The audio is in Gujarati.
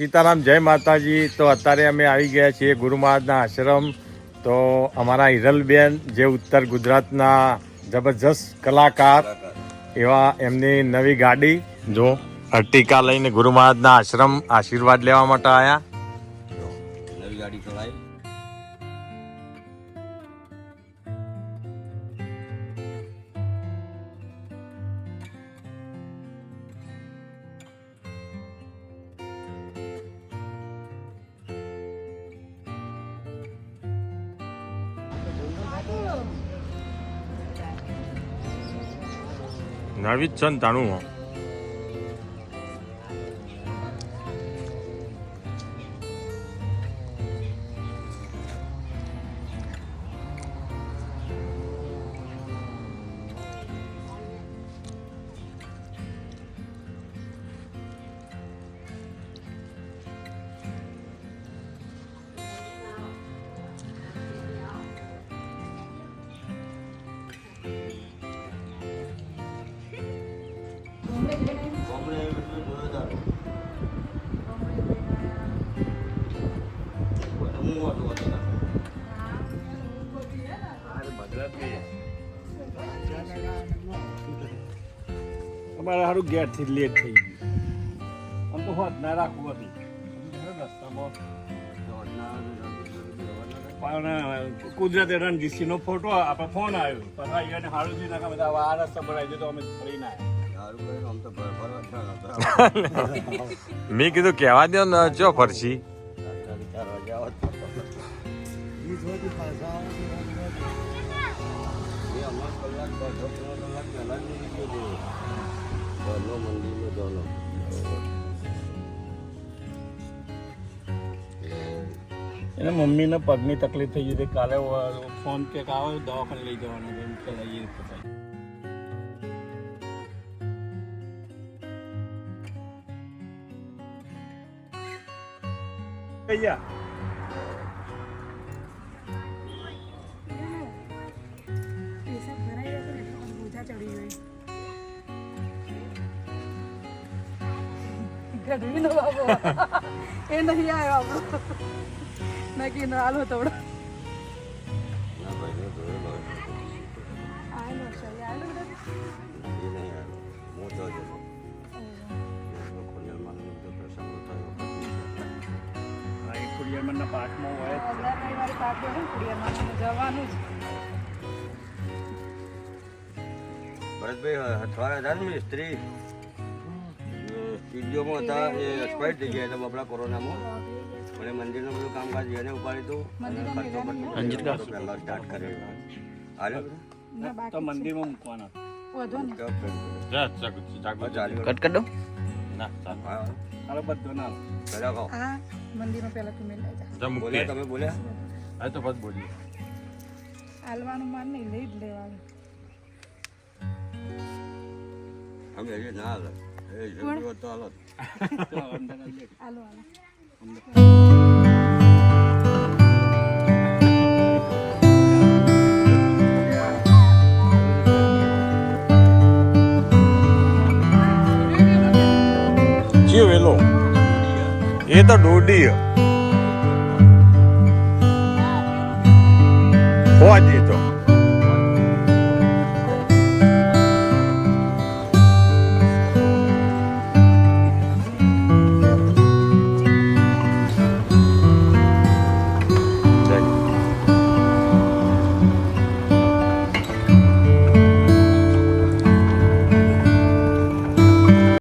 સીતારામ, જય માતાજી. તો અત્યારે અમે આવી ગયા છીએ ગુરુ મહારાજના આશ્રમ. તો અમારા હિરલબેન જે ઉત્તર ગુજરાતના જબરજસ્ત કલાકાર, એવા એમની નવી ગાડી જો અર્ટિકા લઈને ગુરુ મહારાજના આશ્રમ આશીર્વાદ લેવા માટે આવ્યા. નવી ગાડી ચલાવી. નવી જ છે ને તાણું. અમારે સારું ગેરથી લેટ થઈ ગયું. આમ તો હોત ના રાખવું હતી રસ્તામાં. પણ કુદરતે રણજીતસિંહનો ફોટો આપણે ફોન આવ્યો પણ અહીંયા સારું થયું ના બધા આ રસ્તા પર આવી તો અમે ફરીને આવ્યા. મેં કીધું કહેવા દો ને ચો ફરસી. એને મમ્મીને પગની તકલીફ થઈ ગઈ કાલે ફોન કે આવે દવાખાને લઈ જવાનો એમ ચલાવીએ. ગઢવીનો બાબો એ નહીં આવ્યો આપણો નક્કી ના હાલો તોડો પાઠમાં હોય જવાનું જ. ભરતભાઈ હથવાડા હતા ને મિસ્ત્રી સ્ટુડિયોમાં હતા, એ એક્સપાયર થઈ ગયા હતા બપડા કોરોનામાં. પણ એ મંદિરનું બધું કામકાજ એને ઉપાડી હતું પહેલા સ્ટાર્ટ કરેલું. હાલે તો મંદિરમાં મૂકવાના. કટ કર દો. હાલો બધો ના હા મંદિરમાં પહેલા તું મેં લઈ જા. બોલ્યા તમે બોલ્યા હા તો બસ બોલીએ. હાલવાનું માન નહીં લઈ જ લેવાનું. અમે હજી ના હાલત એ જરૂર તો હાલત. હાલો હાલો વેલો એ તો દોડી હોવા દે તો